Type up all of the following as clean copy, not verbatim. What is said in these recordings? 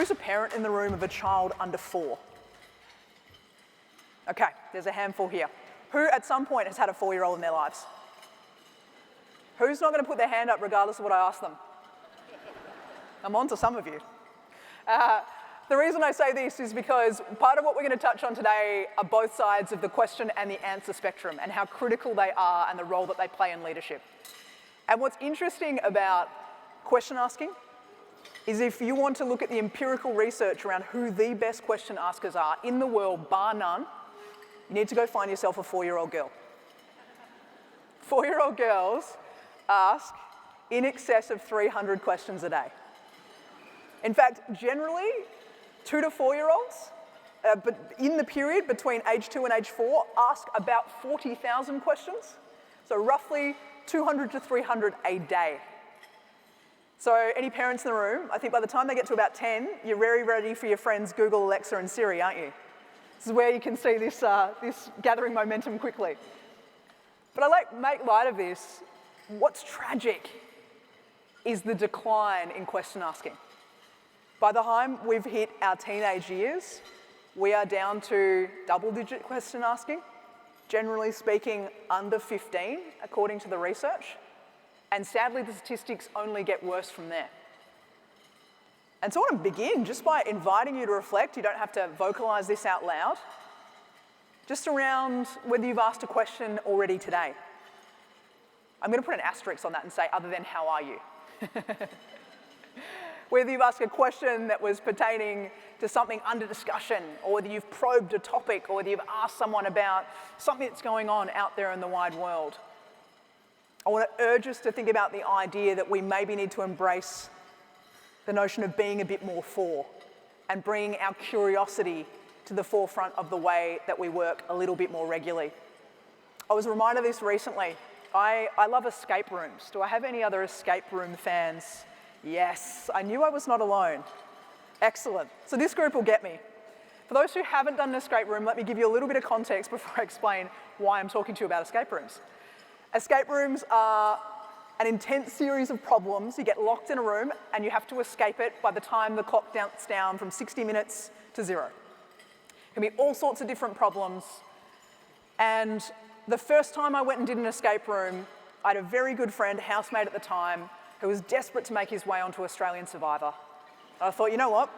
Who's a parent in the room of a child under 4? Okay, there's a handful here. Who at some point has had a 4-year-old in their lives? Who's not going to put their hand up regardless of what I ask them? I'm on to some of you. The reason I say this is because part of what we're going to touch on today are both sides of the question and the answer spectrum and how critical they are and the role that they play in leadership. And what's interesting about question asking is if you want to look at the empirical research around who the best question askers are in the world, bar none, you need to go find yourself a 4-year-old girl. 4-year-old girls ask in excess of 300 questions a day. In fact, generally, 2 to 4-year-olds, but in the period between age 2 and age 4, ask about 40,000 questions. So roughly 200 to 300 a day. So any parents in the room, I think by the time they get to about 10, you're very ready for your friends Google, Alexa, and Siri, aren't you? This is where you can see this gathering momentum quickly. But I make light of this. What's tragic is the decline in question asking. By the time we've hit our teenage years, we are down to double-digit question asking, generally speaking under 15, according to the research. And sadly, the statistics only get worse from there. And so I want to begin just by inviting you to reflect. You don't have to vocalize this out loud. Just around whether you've asked a question already today. I'm going to put an asterisk on that and say, other than how are you? Whether you've asked a question that was pertaining to something under discussion, or whether you've probed a topic, or whether you've asked someone about something that's going on out there in the wide world. I want to urge us to think about the idea that we maybe need to embrace the notion of being a bit more for and bringing our curiosity to the forefront of the way that we work a little bit more regularly. I was reminded of this recently. I love escape rooms. Do I have any other escape room fans? Yes, I knew I was not alone. Excellent. So this group will get me. For those who haven't done an escape room, let me give you a little bit of context before I explain why I'm talking to you about escape rooms. Escape rooms are an intense series of problems. You get locked in a room and you have to escape it by the time the clock counts down from 60 minutes to 0. It can be all sorts of different problems. And the first time I went and did an escape room, I had a very good friend, housemate at the time, who was desperate to make his way onto Australian Survivor. And I thought, you know what?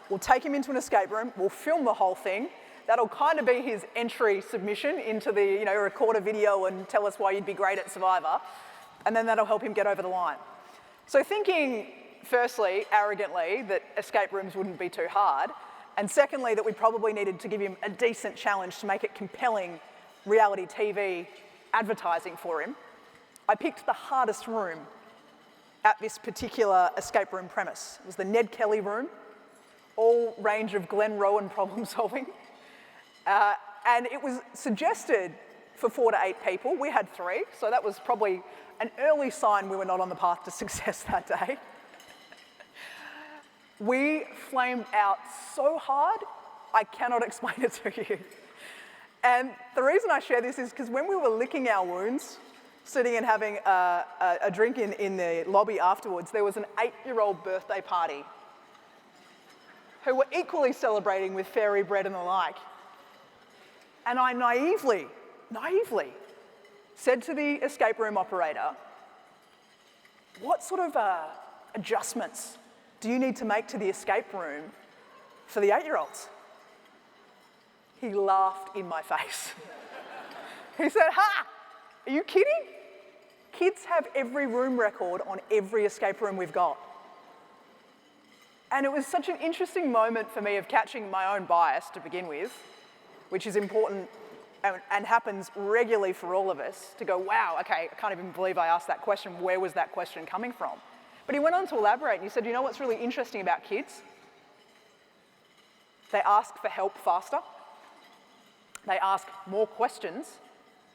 We'll take him into an escape room, we'll film the whole thing. That'll kind of be his entry submission into the, record a video and tell us why you'd be great at Survivor. And then that'll help him get over the line. So thinking, firstly, arrogantly, that escape rooms wouldn't be too hard, and secondly, that we probably needed to give him a decent challenge to make it compelling reality TV advertising for him, I picked the hardest room at this particular escape room premise. It was the Ned Kelly room, all range of Glenn Rowan problem solving. And it was suggested for 4 to 8 people. We had 3, so that was probably an early sign we were not on the path to success that day. We flamed out so hard, I cannot explain it to you. And the reason I share this is because when we were licking our wounds, sitting and having a drink in the lobby afterwards, there was an 8-year-old birthday party who were equally celebrating with fairy bread and the like. And I naively said to the escape room operator, what sort of adjustments do you need to make to the escape room for the 8-year-olds? He laughed in my face. He said, ha, are you kidding? Kids have every room record on every escape room we've got. And it was such an interesting moment for me of catching my own bias to begin with, which is important and happens regularly for all of us, to go, wow, okay, I can't even believe I asked that question. Where was that question coming from? But he went on to elaborate and he said, you know what's really interesting about kids? They ask for help faster. They ask more questions.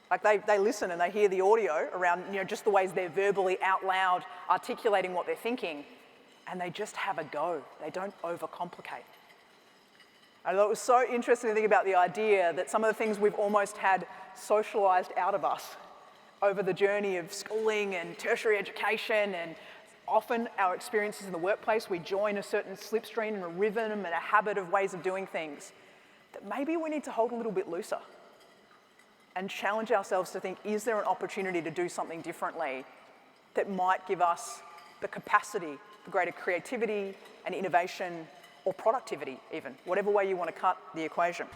Like they listen and they hear the audio around, just the ways they're verbally out loud articulating what they're thinking, and they just have a go. They don't overcomplicate. I thought it was so interesting to think about the idea that some of the things we've almost had socialised out of us over the journey of schooling and tertiary education and Often our experiences in the workplace, we join a certain slipstream and a rhythm and a habit of ways of doing things that maybe we need to hold a little bit looser and challenge ourselves to think, is there an opportunity to do something differently that might give us the capacity for greater creativity and innovation or productivity even, whatever way you want to cut the equation.